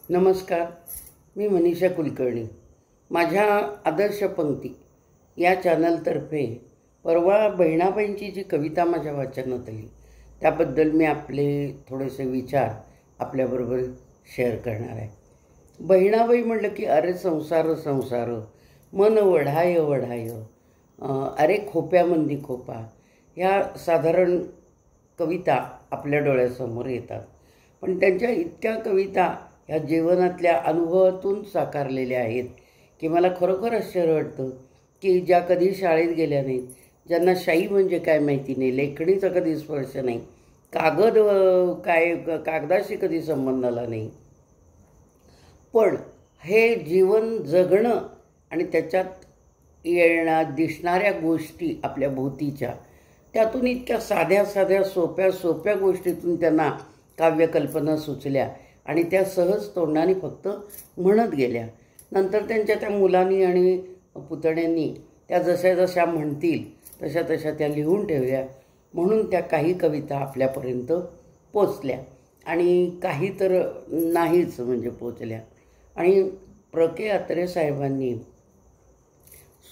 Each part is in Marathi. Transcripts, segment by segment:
नमस्कार, मी मनीषा कुलकर्णी. माझ्या आदर्श पंक्ती या चॅनलतर्फे परवा बहिणाबाईंची जी कविता माझ्या वाचनात आली त्याबद्दल मी आपले थोडेसे विचार आपल्याबरोबर शेअर करणार आहे. बहिणाबाई म्हटलं की अरे संसार संसार, मन वढाय वढाय, अरे खोप्यामंदी खोपा, ह्या साधारण कविता आपल्या डोळ्यासमोर येतात. पण त्यांच्या इतक्या कविता ह्या जीवनातल्या अनुभवातून साकारलेल्या आहेत की मला खरोखर आश्चर्य वाटतं की ज्या कधी शाळेत गेल्या नाहीत, ज्यांना शाई म्हणजे काय माहिती नाही, लेखणीचा कधी स्पर्श नाही, कागदाशी कधी संबंध आला नाही, पण हे जीवन जगणं आणि त्याच्यात दिसणाऱ्या गोष्टी आपल्या भोवतीच्या, त्यातून इतक्या साध्या साध्या सोप्या सोप्या गोष्टीतून त्यांना काव्यकल्पना सुचल्या आणि त्या सहज तोंडाने फक्त म्हणत गेल्या. नंतर त्यांच्या त्या मुलांनी आणि पुतण्यांनी त्या जशा जशा म्हणतील तशा तशा त्या लिहून ठेवल्या. म्हणून त्या काही कविता आपल्यापर्यंत पोचल्या आणि काही तर नाहीच म्हणजे पोचल्या. आणि प्र.के. अत्रे साहेबांनी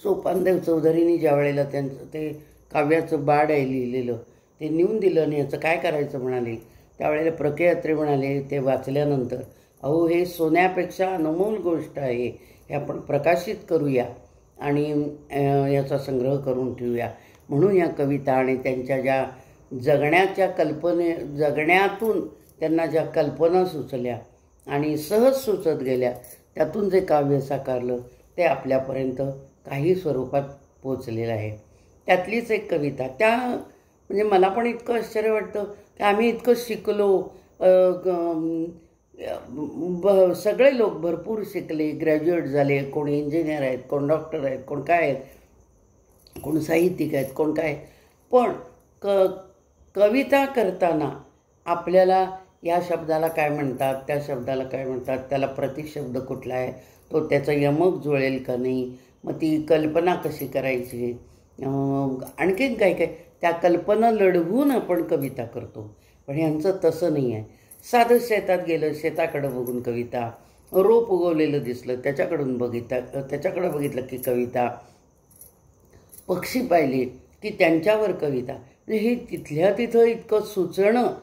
सोपानदेव चौधरींनी ज्या वेळेला त्यांचं ते काव्याचं बाड आहे लिहिलेलं ते नेऊन दिलं आणि याचं काय करायचं म्हणाले, त्यावेळेला प्र.के. अत्रे म्हणाले ते वाचल्यानंतर, अहो हे सोन्यापेक्षा अनमोल गोष्ट आहे, हे आपण प्रकाशित करूया आणि याचा संग्रह करून ठेवूया. म्हणून या कविता आणि त्यांच्या ज्या जगण्यातून त्यांना ज्या कल्पना सुचल्या आणि सहज सुचत गेल्या, त्यातून जे काव्य साकारलं ते आपल्यापर्यंत काही स्वरूपात पोचलेलं आहे. त्यातलीच एक कविता, त्या म्हणजे मला पण इतकं आश्चर्य वाटतं की आम्ही इतकं शिकलो, सगळे लोक भरपूर शिकले, ग्रॅज्युएट झाले, कोण इंजिनियर आहेत, कोण डॉक्टर आहेत, कोण काय आहेत, कोण साहित्यिक आहेत, कोण काय, पण कविता करताना आपल्याला या शब्दाला काय म्हणतात, त्या शब्दाला काय म्हणतात, त्याला प्रतिशब्द कुठला आहे, तो त्याचा यमक जुळेल का नाही, मग ती कल्पना कशी करायची, आणखीन काय काय, त्या कल्पना लढवून आपण कविता करतो. पण ह्यांचं तसं नाही आहे. साधं शेतात गेलं, शेताकडं बघून कविता, रोप उगवलेलं दिसलं त्याच्याकडून त्याच्याकडं बघितलं की कविता, पक्षी पाहिले की त्यांच्यावर कविता. हे तिथल्या तिथं इतकं सुचणं,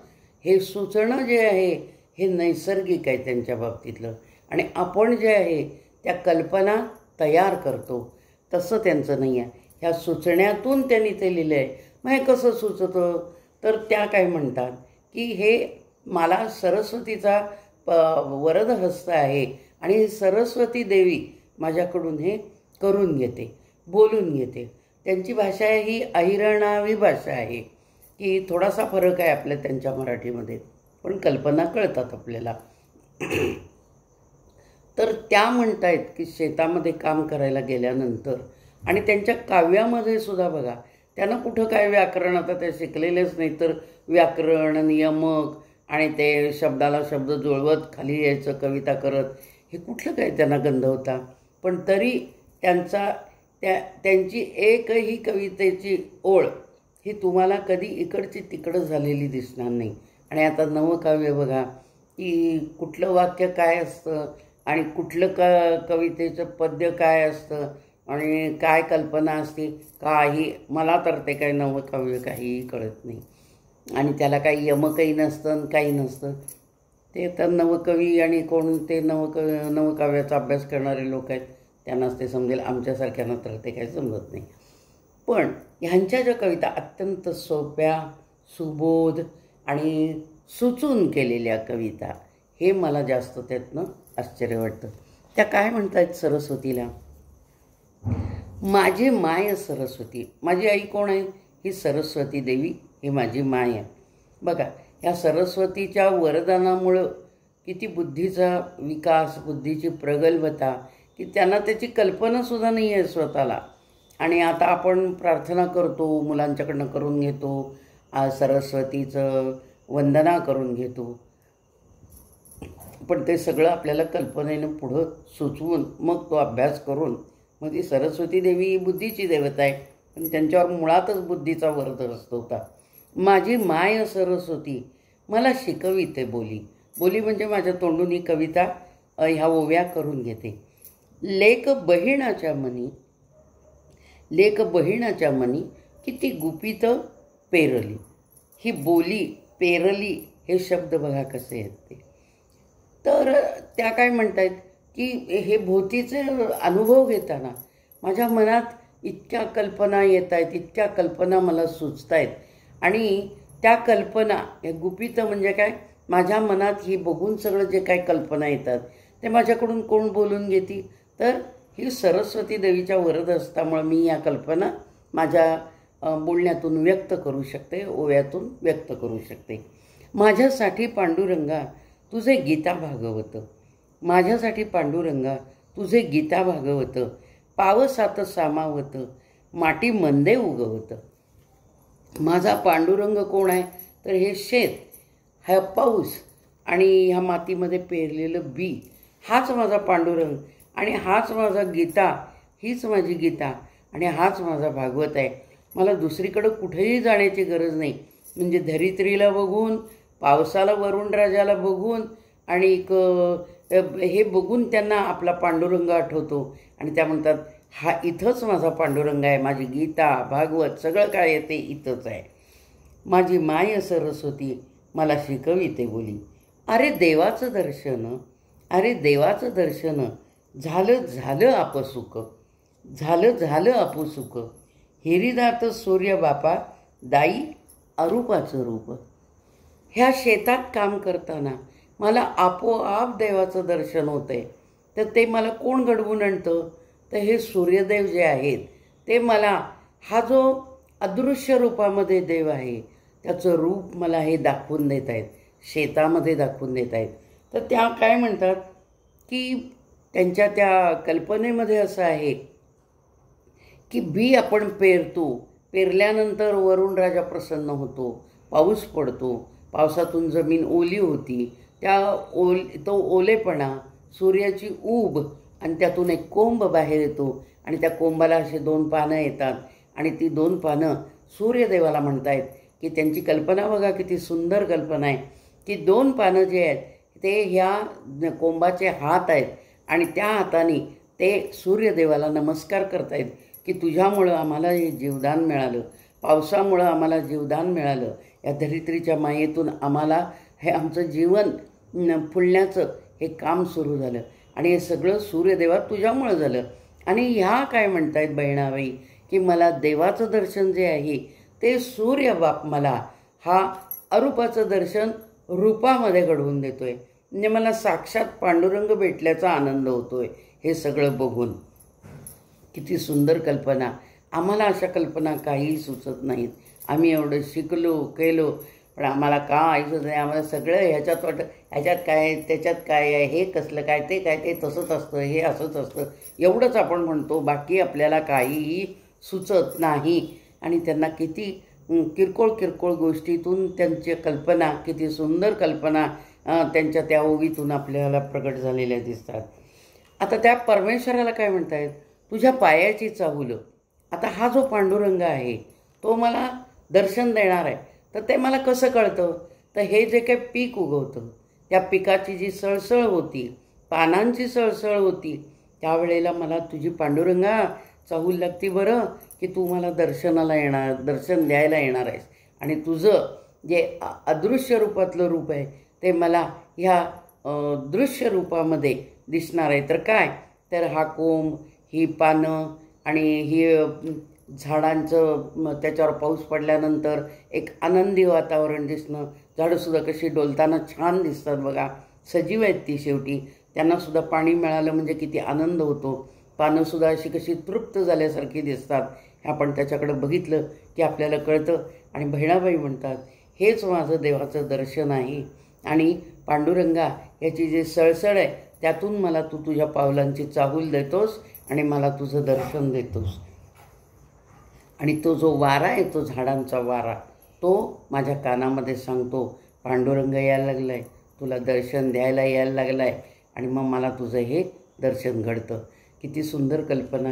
हे सुचणं जे आहे हे नैसर्गिक आहे त्यांच्या बाबतीतलं, आणि आपण जे आहे त्या कल्पना तयार करतो तसं त्यांचं नाही आहे. ह्या सुचण्यातून त्यांनी ते लिहिलं आहे. मग हे कसं सुचतं, तर त्या काय म्हणतात की हे मला सरस्वतीचा वरद हस्त आहे आणि सरस्वती देवी माझ्याकडून हे करून घेते, बोलून घेते. त्यांची भाषा ही अहिरणावी भाषा आहे की थोडासा फरक आहे आपल्या त्यांच्या मराठीमध्ये, पण कल्पना कळतात आपल्याला. तर त्या म्हणतायत की शेतामध्ये काम करायला गेल्यानंतर, आणि त्यांच्या काव्यामध्ये सुद्धा बघा, त्यांना कुठं काय व्याकरण, आता ते शिकलेलेच नाही, तर व्याकरण, नियमक आणि ते शब्दाला शब्द जुळवत खाली यायचं कविता करत, हे कुठलं काय त्यांना गंध होता. पण तरी त्यांची एकही कवितेची ओळ ही तुम्हाला कधी इकडची तिकडं झालेली दिसणार नाही. आणि आता नवकाव्य बघा की कुठलं वाक्य काय असतं आणि कुठलं कवितेचं पद्य काय असतं आणि काय कल्पना असते, काही मला तर ते काही नवकाव्य काहीही कळत नाही. आणि त्याला काही यमकही नसतं आणि काही नसतं. ते तर नवकवी आणि कोण ते नवकाव्याचा अभ्यास करणारे लोक आहेत त्यांनाच ते समजेल, आमच्यासारख्यांना तर ते काही समजत नाही. पण ह्यांच्या ज्या कविता अत्यंत सोप्या, सुबोध आणि सुचून केलेल्या कविता, हे मला जास्त त्यातनं आश्चर्य वाटतं. त्या काय म्हणतायत सरस्वतीला, माझी माय सरस्वती. माझी आई कोण आहे, ही सरस्वती देवी, ही माझी माय आहे. बघा, या सरस्वतीच्या वरदानामुळं किती बुद्धीचा विकास, बुद्धीची प्रगल्भता, की त्यांना त्याची कल्पनासुद्धा नाही आहे स्वतःला. आणि आता आपण प्रार्थना करतो, मुलांच्याकडनं करून घेतो, सरस्वतीचं वंदना करून घेतो, पण ते सगळं आपल्याला कल्पनेनं पुढं सुचवून मग तो अभ्यास करून, मग ती सरस्वती देवी ही बुद्धीची देवता आहे, पण त्यांच्यावर मुळातच बुद्धीचा वरद असतो होता. माझी माय सरस्वती मला शिकविते बोली. बोली म्हणजे माझ्या तोंडून ही कविता ह्या ओव्या करून घेते. लेक बहिणाच्या मनी किती गुपित पेरली. ही बोली पेरली हे शब्द बघा कसे आहेत ते. तर त्या काय म्हणतायत की हे भोवतीचे अनुभव घेताना माझ्या मनात इतक्या कल्पना येत आहेत, इतक्या कल्पना मला सुचत आहेत. आणि त्या कल्पना हे गुपित म्हणजे काय, माझ्या मनात ही बघून सगळं जे काय कल्पना येतात ते माझ्याकडून कोण बोलून घेते, तर ही सरस्वती देवीच्या वरद हस्तामुळे मी या कल्पना माझ्या बोलण्यातून व्यक्त करू शकते, ओव्यातून व्यक्त करू शकते. माझ्यासाठी पांडुरंगा तुझे गीता भागवत, माझ्यासाठी पांडुरंगा तुझे गीता भागवत, पावसात सामावत माटी मंदे उगवत. माझा पांडुरंग कोण आहे, तर हे शेत, हा पाऊस आणि ह्या मातीमध्ये पेरलेलं बी, हाच माझा पांडुरंग आणि हाच माझा गीता, हीच माझी गीता आणि हाच माझा भागवत आहे. मला दुसरीकडं कुठेही जाण्याची गरज नाही. म्हणजे धरित्रीला बघून, पावसाला, वरुण राजाला बघून आणि हे बघून त्यांना आपला पांडुरंग आठवतो आणि त्या म्हणतात हा इथंच माझा पांडुरंग आहे, माझी गीता भागवत सगळं काय येते इथंच आहे. माझी माय सरस्वती मला शिकविते बोली. अरे देवाचं दर्शन, अरे देवाचं दर्शन झालं झालं आपसुख, झालं झालं आपुसुख. हिरीदात सूर्य बापा दाई अरूपाचं रूप. ह्या शेतात काम करताना मला आपोआप देवाचं दर्शन होतं आहे. तर ते मला कोण घडवून आणतं, तर हे सूर्यदेव जे आहेत ते मला, हा जो अदृश्य रूपामध्ये देव आहे त्याचं रूप मला हे दाखवून देत आहेत, शेतामध्ये दाखवून देत आहेत. तर त्या काय म्हणतात की त्यांच्या त्या कल्पनेमध्ये असं आहे की बी आपण पेरतो, पेरल्यानंतर वरुण राजा प्रसन्न होतो, पाऊस पडतो, पावसातून जमीन ओली होती, तो ओलेपणा, सूर्याची ऊब आणि त्यातून एक कोंब बाहेर येतो आणि त्या कोंबाला असे 2 पानं येतात आणि ती 2 पानं सूर्यदेवाला म्हणतायत की त्यांची कल्पना बघा किती सुंदर कल्पना आहे की 2 पानं जे आहेत ते ह्या कोंबाचे हात आहेत आणि त्या हाताने ते सूर्यदेवाला नमस्कार करतायत की तुझ्यामुळं आम्हाला हे जीवदान मिळालं, पावसामुळं आम्हाला जीवदान मिळालं, या धरित्रीच्या मायेतून आम्हाला हे आमचं जीवन फुलण्याचं हे काम सुरू झालं आणि हे सगळं सूर्यदेवा तुझ्यामुळं झालं. आणि ह्या काय म्हणतायत बहिणाबाई की मला देवाचं दर्शन जे आहे ते सूर्यबाप मला हा अरूपाचं दर्शन रूपामध्ये घडवून देतोय. म्हणजे मला साक्षात पांडुरंग भेटल्याचा आनंद होतोय हे सगळं बघून. किती सुंदर कल्पना. आम्हाला अशा कल्पना काहीही सुचत नाहीत. आम्ही एवढं शिकलो केलो पण आम्हाला का आयुष्य नाही, आम्हाला सगळं ह्याच्यात वाटतं ह्याच्यात काय त्याच्यात काय आहे, हे कसलं काय ते काय ते तसंच असतं, हे असंच असतं एवढंच आपण म्हणतो, बाकी आपल्याला काहीही सुचत नाही. आणि त्यांना किती किरकोळ गोष्टीतून त्यांच्या कल्पना, किती सुंदर कल्पना त्यांच्या त्या ओवीतून आपल्याला प्रगट झालेल्या दिसतात. आता त्या परमेश्वराला काय म्हणतायत, तुझ्या पायाची चाहूल. आता हा जो पांडुरंग आहे तो मला दर्शन देणार आहे, तर ते मला कसं कळतं, तर हे जे काही पीक उगवतं त्या पिकाची जी सळसळ होती, पानांची सळसळ होती, त्यावेळेला मला तुझी पांडुरंगा चाहूल लागती बरं की तू मला दर्शन द्यायला येणार आहेस आणि तुझं जे अदृश्य रूपातलं रूप आहे ते मला ह्या दृश्य रूपामध्ये दिसणार आहे. तर काय, तर हा कोंब, ही पानं आणि ही झाडांचं त्याच्यावर पाऊस पडल्यानंतर एक आनंदी वातावरण दिसणं, झाडंसुद्धा कशी डोलताना छान दिसतात बघा, सजीव आहेत ती शेवटी, त्यांनासुद्धा पाणी मिळालं म्हणजे किती आनंद होतो. पानंसुद्धा अशी कशी तृप्त झाल्यासारखी दिसतात, हे आपण त्याच्याकडे बघितलं की आपल्याला कळतं. आणि बहिणाबाई म्हणतात हेच माझं देवाचं दर्शन आहे आणि पांडुरंगा याची जी सळसळ आहे त्यातून मला तू तुझ्या पावलांची चाहूल देतोस आणि मला तुझं दर्शन देतोस. आणि तो जो वारा आहे, तो झाडांचा वारा, तो माझ्या कानामध्ये सांगतो पांडुरंग यायला लागला आहे, तुला दर्शन द्यायला यायला लागला आहे आणि मग मला तुझं हे दर्शन घडतं. किती सुंदर कल्पना,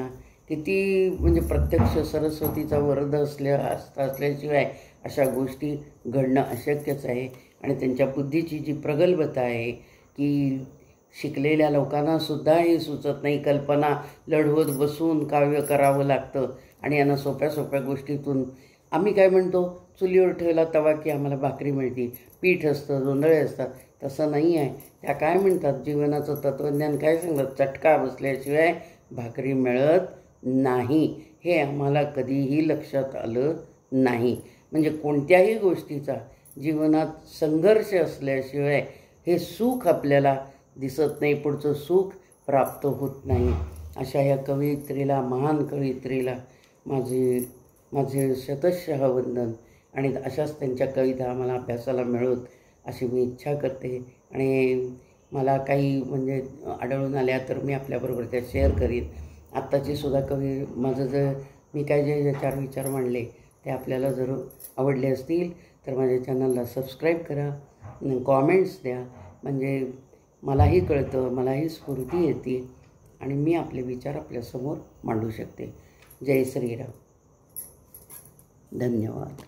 किती म्हणजे प्रत्यक्ष सरस्वतीचा वरद असल्याशिवाय अशा गोष्टी घडणं अशक्यच आहे. आणि त्यांच्या बुद्धीची जी प्रगल्भता आहे की शिकलेल्या लोकांनासुद्धा हे सुचत नाही. कल्पना लढवत बसून काव्य करावं लागतं आणि यांना सोप्या सोप्या गोष्टीतून आम्ही काय म्हणतो, चुलीवर ठेवला तवा की आम्हाला भाकरी मिळते, पीठ असतं, जोंधळे असतात. तसं नाही आहे. त्या काय म्हणतात, जीवनाचं तत्त्वज्ञान काय सांगतात, चटका बसल्याशिवाय भाकरी मिळत नाही. हे आम्हाला कधीही लक्षात आलं नाही. म्हणजे कोणत्याही गोष्टीचा जीवनात संघर्ष असल्याशिवाय हे सुख आपल्याला दिसत नाही, पुढचं सुख प्राप्त होत नाही. अशा ह्या कवयित्रीला, महान कवयित्रीला माझे शतशः वंदन. आणि अशाच त्यांच्या कविता आम्हाला अभ्यासाला मिळत अशी मी इच्छा करते. आणि मला काही म्हणजे आढळून आल्या तर मी आपल्याबरोबर त्या शेअर करीन. आत्ताची सुद्धा माझं मी काय जे 4 विचार मांडले ते आपल्याला जर आवडले असतील तर माझ्या चॅनलला सबस्क्राईब करा, कॉमेंट्स द्या. म्हणजे मलाही कळतं, मलाही स्फूर्ती येते आणि मी आपले विचार आपल्यासमोर मांडू शकते. जय श्रीराम. धन्यवाद.